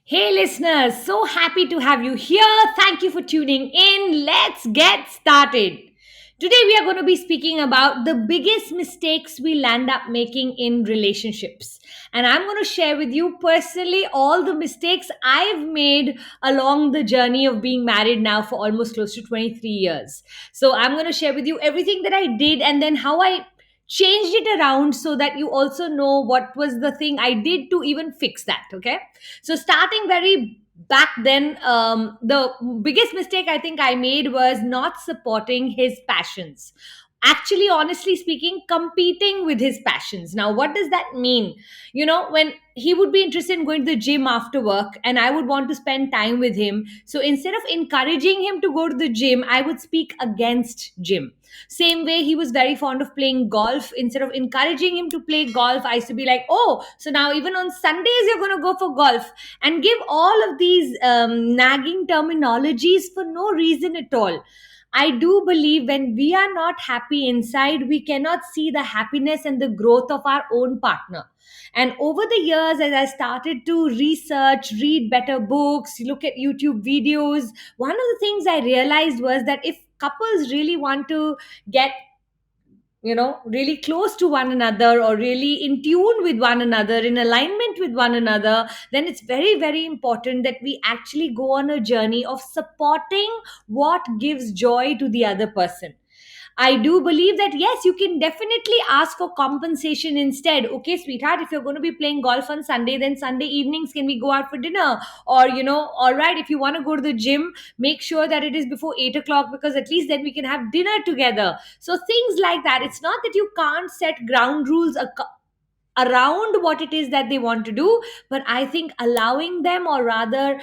Hey listeners, so happy to have you here. Thank you for tuning in. Let's get started. Today we are going to be speaking about the biggest mistakes we land up making in relationships. And I'm going to share with you personally all the mistakes I've made along the journey of being married now for almost close to 23 years. So I'm going to share with you everything that I did and then how I changed it around so that you also know what was the thing I did to even fix that. Okay. So starting very back then, the biggest mistake I think I made was not supporting his passions. Actually, honestly speaking, competing with his passions. Now, what does that mean? When he would be interested in going to the gym after work and I would want to spend time with him. So instead of encouraging him to go to the gym, I would speak against gym. Same way, he was very fond of playing golf. Instead of encouraging him to play golf, I used to be like, oh, so now even on Sundays, you're going to go for golf, and give all of these nagging terminologies for no reason at all. I do believe when we are not happy inside, we cannot see the happiness and the growth of our own partner. And over the years, as I started to research, read better books, look at YouTube videos, one of the things I realized was that if couples really want to get really close to one another or really in tune with one another, in alignment with one another, then it's very, very important that we actually go on a journey of supporting what gives joy to the other person. I do believe that yes, you can definitely ask for compensation instead. Okay, sweetheart, if you're going to be playing golf on Sunday, then Sunday evenings can we go out for dinner? Or, all right, if you want to go to the gym, make sure that it is before 8 o'clock because at least then we can have dinner together. So things like that. It's not that you can't set ground rules around what it is that they want to do, but I think allowing them, or rather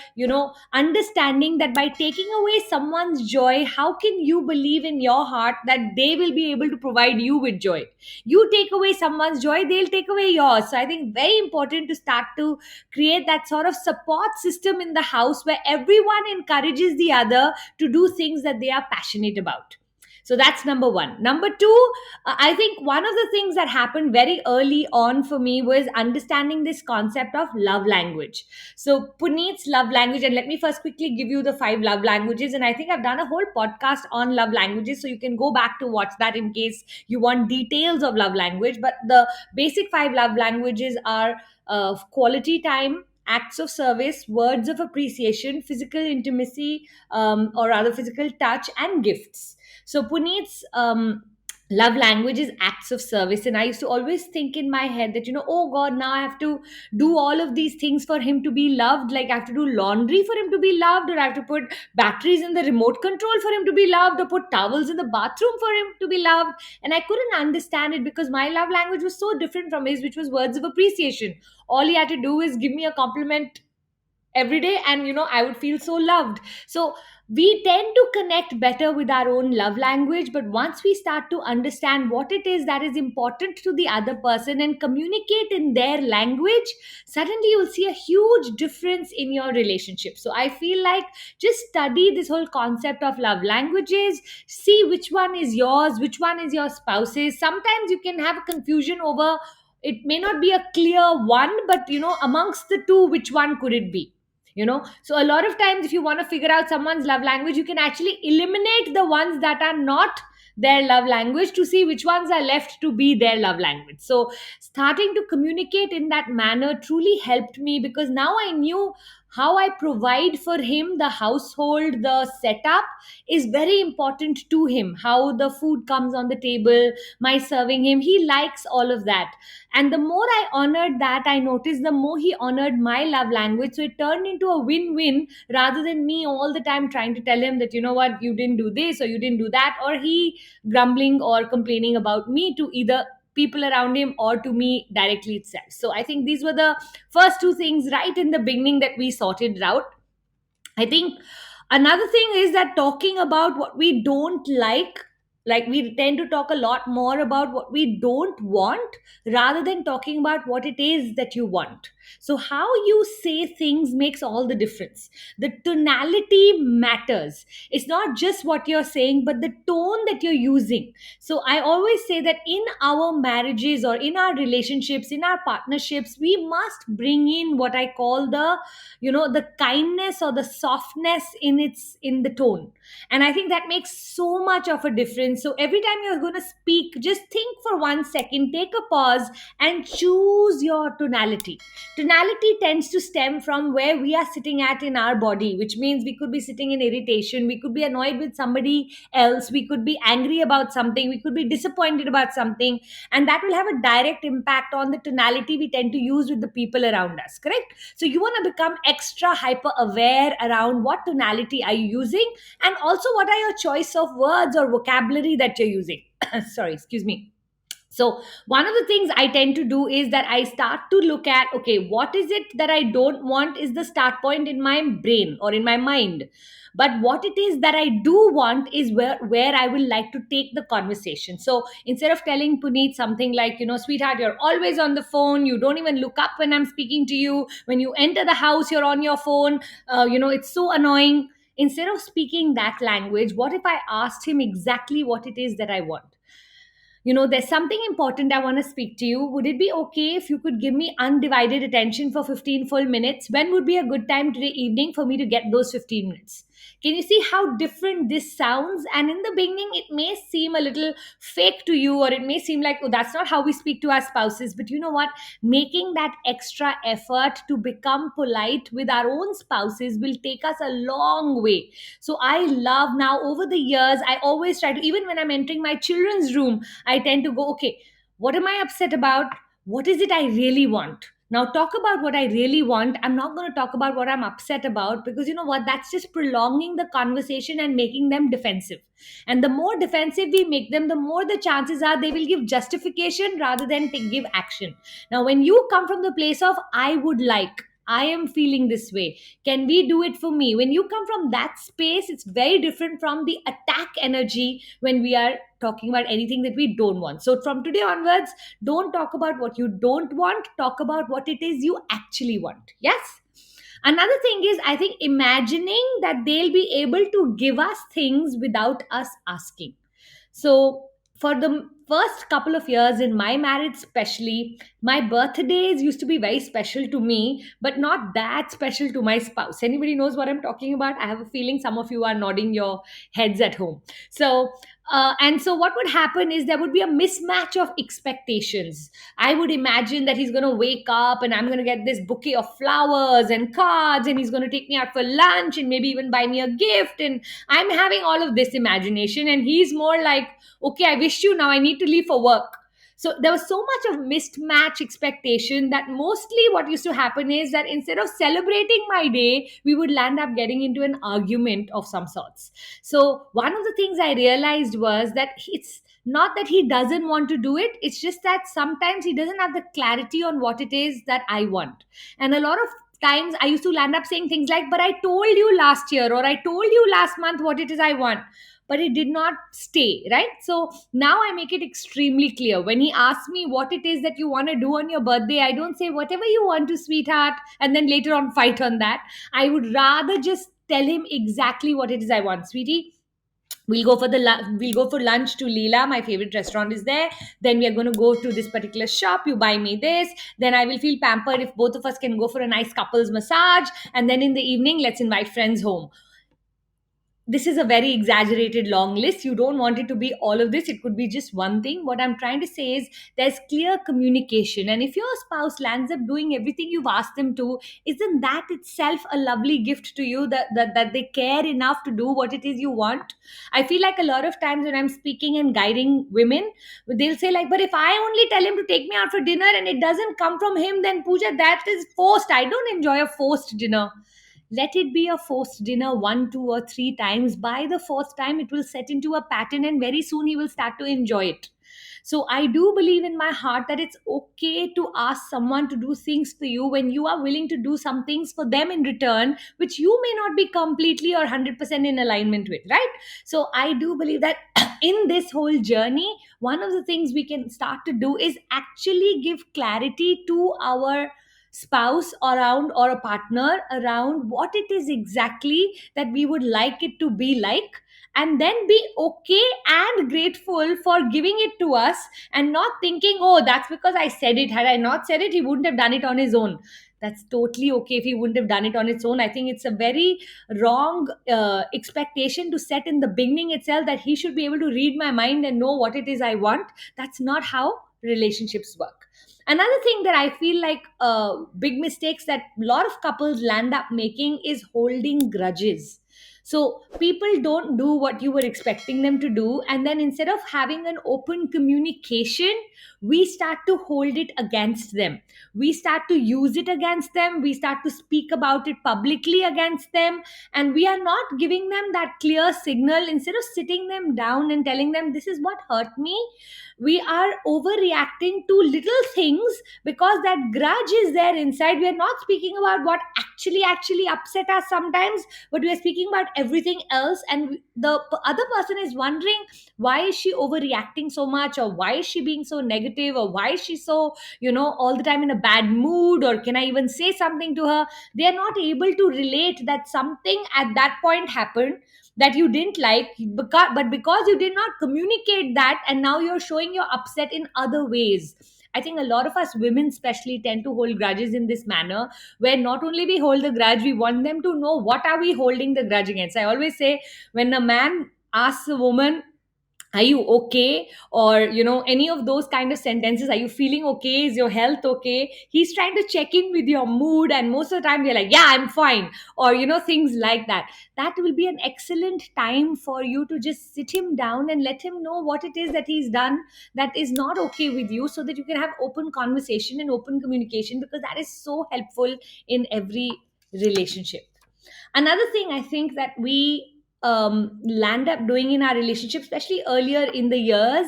understanding that by taking away someone's joy, how can you believe in your heart that they will be able to provide you with joy? You take away someone's joy, they'll take away yours. So I think very important to start to create that sort of support system in the house where everyone encourages the other to do things that they are passionate about. So that's number one. Number two, I think one of the things that happened very early on for me was understanding this concept of love language. So, Puneet's love language, and let me first quickly give you the five love languages. And I think I've done a whole podcast on love languages, so you can go back to watch that in case you want details of love language. But the basic five love languages are quality time, acts of service, words of appreciation, physical intimacy, or rather physical touch, and gifts. So Puneet's love language is acts of service. And I used to always think in my head that, oh God, now I have to do all of these things for him to be loved. Like I have to do laundry for him to be loved, or I have to put batteries in the remote control for him to be loved, or put towels in the bathroom for him to be loved. And I couldn't understand it because my love language was so different from his, which was words of appreciation. All he had to do is give me a compliment every day, and I would feel so loved. So we tend to connect better with our own love language, but once we start to understand what it is that is important to the other person and communicate in their language, suddenly you'll see a huge difference in your relationship. So I feel like just study this whole concept of love languages, see which one is yours, which one is your spouse's. Sometimes you can have a confusion over, it may not be a clear one, but amongst the two, which one could it be? So a lot of times if you want to figure out someone's love language, you can actually eliminate the ones that are not their love language to see which ones are left to be their love language. So starting to communicate in that manner truly helped me, because now I knew how I provide for him, the household, the setup is very important to him, how the food comes on the table, my serving him, he likes all of that. And the more I honored that, I noticed the more he honored my love language. So it turned into a win win, rather than me all the time trying to tell him that, what, you didn't do this or you didn't do that, or he grumbling or complaining about me to either people around him or to me directly itself. So I think these were the first two things right in the beginning that we sorted out. I think another thing is that talking about what we don't like we tend to talk a lot more about what we don't want rather than talking about what it is that you want. So how you say things makes all the difference. The tonality matters. It's not just what you're saying, but the tone that you're using. So I always say that in our marriages or in our relationships, in our partnerships, we must bring in what I call the kindness or the softness in the tone. And I think that makes so much of a difference. So every time you're going to speak, just think for 1 second, take a pause, and choose your tonality. Tonality tends to stem from where we are sitting at in our body, which means we could be sitting in irritation, we could be annoyed with somebody else, we could be angry about something, we could be disappointed about something, and that will have a direct impact on the tonality we tend to use with the people around us, correct? So you want to become extra hyper aware around what tonality are you using, and also what are your choice of words or vocabulary that you're using. Sorry, excuse me. So one of the things I tend to do is that I start to look at, okay, what is it that I don't want is the start point in my brain or in my mind. But what it is that I do want is where I will like to take the conversation. So instead of telling Puneet something like, sweetheart, you're always on the phone, you don't even look up when I'm speaking to you, when you enter the house, you're on your phone, it's so annoying. Instead of speaking that language, what if I asked him exactly what it is that I want? There's something important I want to speak to you. Would it be okay if you could give me undivided attention for 15 full minutes? When would be a good time today evening for me to get those 15 minutes? Can you see how different this sounds? And in the beginning, it may seem a little fake to you, or it may seem like, oh, that's not how we speak to our spouses. But you know what? Making that extra effort to become polite with our own spouses will take us a long way. So I love now over the years, I always try to, even when I'm entering my children's room, I tend to go, okay, what am I upset about? What is it I really want? Now, talk about what I really want. I'm not going to talk about what I'm upset about, because you know what? That's just prolonging the conversation and making them defensive. And the more defensive we make them, the more the chances are they will give justification rather than give action. Now, when you come from the place of, I would like, I am feeling this way, can we do it for me? When you come from that space, it's very different from the attack energy when we are talking about anything that we don't want. So from today onwards, don't talk about what you don't want, talk about what it is you actually want. Yes. Another thing is, I think, imagining that they'll be able to give us things without us asking. So, for the first couple of years in my marriage, especially, my birthdays used to be very special to me, but not that special to my spouse. Anybody knows what I'm talking about? I have a feeling some of you are nodding your heads at home. And so what would happen is there would be a mismatch of expectations. I would imagine that he's going to wake up and I'm going to get this bouquet of flowers and cards, and he's going to take me out for lunch and maybe even buy me a gift. And I'm having all of this imagination, and he's more like, okay, I wish you, now I need to leave for work. So there was so much of mismatch expectation that mostly what used to happen is that instead of celebrating my day, we would land up getting into an argument of some sorts. So one of the things I realized was that it's not that he doesn't want to do it, it's just that sometimes he doesn't have the clarity on what it is that I want. And a lot of times I used to land up saying things like, but I told you last year, or I told you last month what it is I want. But it did not stay, right? So now I make it extremely clear. When he asks me what it is that you want to do on your birthday, I don't say whatever you want to, sweetheart, and then later on fight on that. I would rather just tell him exactly what it is I want. Sweetie, we'll go for lunch to Leela, my favorite restaurant is there. Then we are going to go to this particular shop, you buy me this. Then I will feel pampered if both of us can go for a nice couples massage, and then in the evening let's invite friends home. This is a very exaggerated long list. You don't want it to be all of this. It could be just one thing. What I'm trying to say is there's clear communication. And if your spouse lands up doing everything you've asked them to, isn't that itself a lovely gift to you, that they care enough to do what it is you want? I feel like a lot of times when I'm speaking and guiding women, they'll say like, but if I only tell him to take me out for dinner and it doesn't come from him, then Pooja, that is forced. I don't enjoy a forced dinner. Let it be a forced dinner one, two, or three times. By the fourth time, it will set into a pattern, and very soon he will start to enjoy it. So, I do believe in my heart that it's okay to ask someone to do things for you when you are willing to do some things for them in return, which you may not be completely or 100% in alignment with, right? So, I do believe that in this whole journey, one of the things we can start to do is actually give clarity to our spouse around, or a partner around, what it is exactly that we would like it to be like, and then be okay and grateful for giving it to us, and not thinking, oh, that's because I said it. Had I not said it, he wouldn't have done it on his own. That's totally okay if he wouldn't have done it on its own. I think it's a very wrong expectation to set in the beginning itself, that he should be able to read my mind and know what it is I want. That's not how relationships work. Another thing that I feel like big mistakes that a lot of couples land up making is holding grudges. So people don't do what you were expecting them to do, and then instead of having an open communication, we start to hold it against them. We start to use it against them. We start to speak about it publicly against them, and we are not giving them that clear signal. Instead of sitting them down and telling them, this is what hurt me, we are overreacting to little things because that grudge is there inside. We are not speaking about what actually upset us sometimes, but we are speaking about everything else, and the other person is wondering, why is she overreacting so much, or why is she being so negative, or why is she so, all the time in a bad mood, or can I even say something to her? They are not able to relate that something at that point happened that you didn't like, but because you did not communicate that, and now you're showing your upset in other ways. I think a lot of us women especially tend to hold grudges in this manner, where not only we hold the grudge, we want them to know what are we holding the grudge against. I always say, when a man asks a woman, are you okay, or any of those kind of sentences, are you feeling okay, is your health okay, he's trying to check in with your mood, and most of the time you're like, yeah, I'm fine, or things like that. That will be an excellent time for you to just sit him down and let him know what it is that he's done that is not okay with you, so that you can have open conversation and open communication, because that is so helpful in every relationship. Another thing I think that we land up doing in our relationship, especially earlier in the years,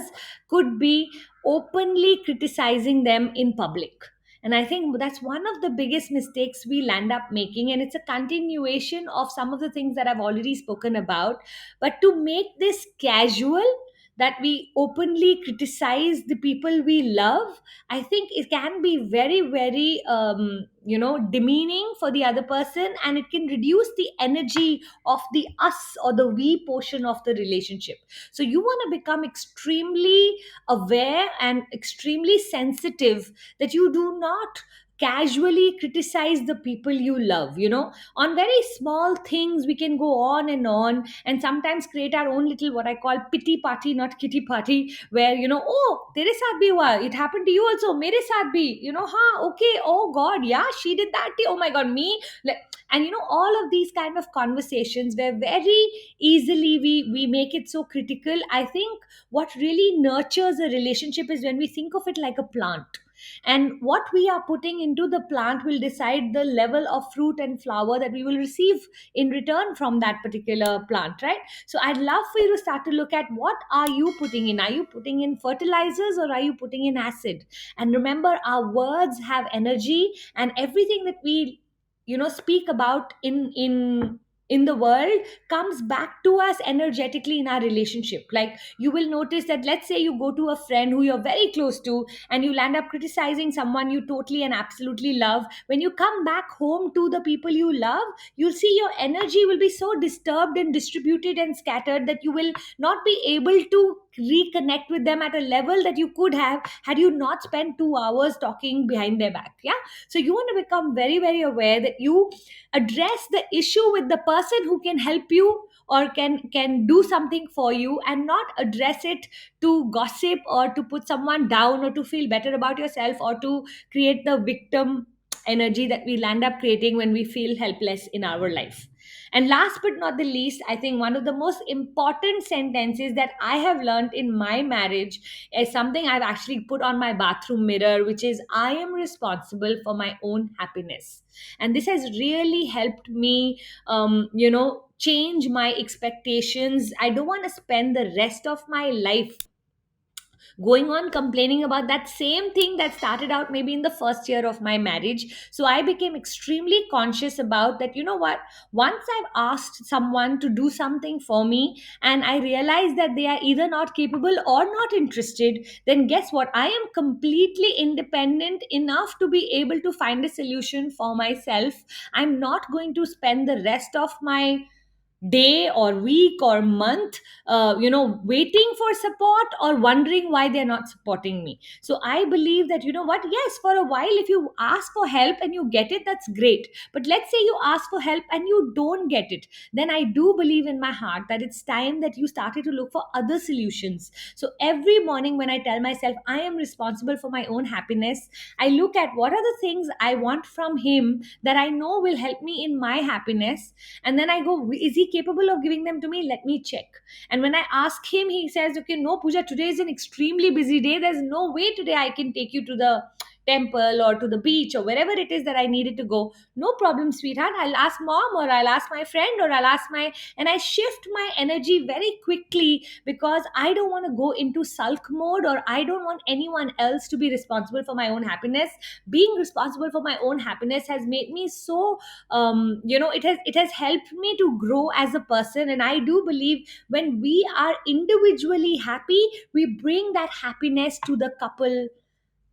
could be openly criticizing them in public. And I think that's one of the biggest mistakes we land up making. And it's a continuation of some of the things that I've already spoken about. But to make this casual, that we openly criticize the people we love, I think it can be very, very, demeaning for the other person, and it can reduce the energy of the us or the we portion of the relationship. So you want to become extremely aware and extremely sensitive, that you do not casually criticize the people you love. On very small things we can go on and sometimes create our own little, what I call, pity party, not kitty party, where oh, tere saath bhi hua, it happened to you also, mere saath bhi, ha, okay, oh god, yeah, she did that too, oh my god, me. And all of these kind of conversations where very easily we make it so critical. I think what really nurtures a relationship is when we think of it like a plant, and what we are putting into the plant will decide the level of fruit and flower that we will receive in return from that particular plant, right? So I'd love for you to start to look at, what are you putting in? Are you putting in fertilizers, or are you putting in acid? And remember, our words have energy, and everything that we speak about in the world comes back to us energetically in our relationship. Like, you will notice that, let's say you go to a friend who you're very close to, and you land up criticizing someone you totally and absolutely love. When you come back home to the people you love, you'll see your energy will be so disturbed and distributed and scattered, that you will not be able to reconnect with them at a level that you could have had you not spent 2 hours talking behind their back. Yeah. So you want to become very, very aware that you address the issue with the person who can help you, or can do something for you, and not address it to gossip, or to put someone down, or to feel better about yourself, or to create the victim energy that we land up creating when we feel helpless in our life. And last but not the least, I think one of the most important sentences that I have learned in my marriage is something I've actually put on my bathroom mirror, which is, I am responsible for my own happiness. And this has really helped me, change my expectations. I don't want to spend the rest of my life going on complaining about that same thing that started out maybe in the first year of my marriage. So I became extremely conscious about that. You know what, once I've asked someone to do something for me and I realize that they are either not capable or not interested, then guess what, I am completely independent enough to be able to find a solution for myself. I'm not going to spend the rest of my day or week or month waiting for support or wondering why they're not supporting me. So I believe that, you know what, yes, for a while if you ask for help and you get it, that's great. But let's say you ask for help and you don't get it, then I do believe in my heart that it's time that you started to look for other solutions. So every morning when I tell myself I am responsible for my own happiness, I look at what are the things I want from him that I know will help me in my happiness. And then I go, is he capable of giving them to me? Let me check. And when I ask him, he says, okay, no, Puja, today is an extremely busy day. There's no way today I can take you to the temple or to the beach or wherever it is that I needed to go. No problem, sweetheart. I'll ask mom or I'll ask my friend or I'll ask my, and I shift my energy very quickly because I don't want to go into sulk mode, or I don't want anyone else to be responsible for my own happiness. Being responsible for my own happiness has made me so it has helped me to grow as a person. And I do believe when we are individually happy, we bring that happiness to the couple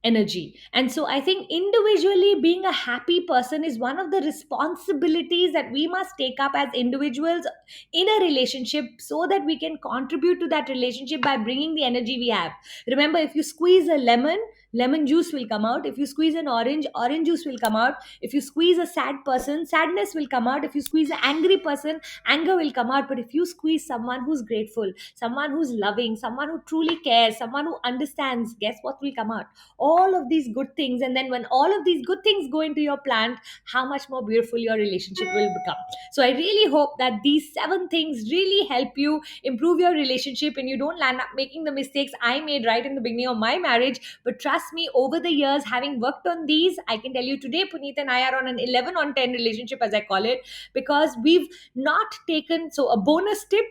energy. And so I think individually being a happy person is one of the responsibilities that we must take up as individuals in a relationship, so that we can contribute to that relationship by bringing the energy we have. Remember, if you squeeze a lemon, lemon juice will come out. If you squeeze an orange, orange juice will come out. If you squeeze a sad person, sadness will come out. If you squeeze an angry person, anger will come out. But if you squeeze someone who's grateful, someone who's loving, someone who truly cares, someone who understands, guess what will come out? All of these good things. And then when all of these good things go into your plant, how much more beautiful your relationship will become. So I really hope that these 7 things really help you improve your relationship and you don't land up making the mistakes I made right in the beginning of my marriage. But trust me, over the years, having worked on these, I can tell you today Puneet and I are on an 11 on 10 relationship, as I call it, because we've not taken. So a bonus tip,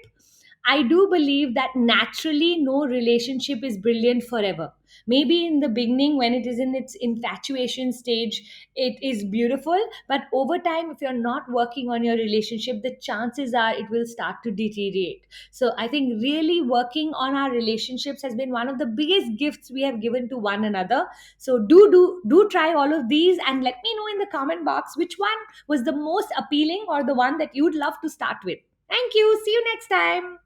I do believe that naturally no relationship is brilliant forever. Maybe in the beginning, when it is in its infatuation stage, it is beautiful. But over time, if you're not working on your relationship, the chances are it will start to deteriorate. So I think really working on our relationships has been one of the biggest gifts we have given to one another. So do try all of these and let me know in the comment box which one was the most appealing or the one that you'd love to start with. Thank you. See you next time.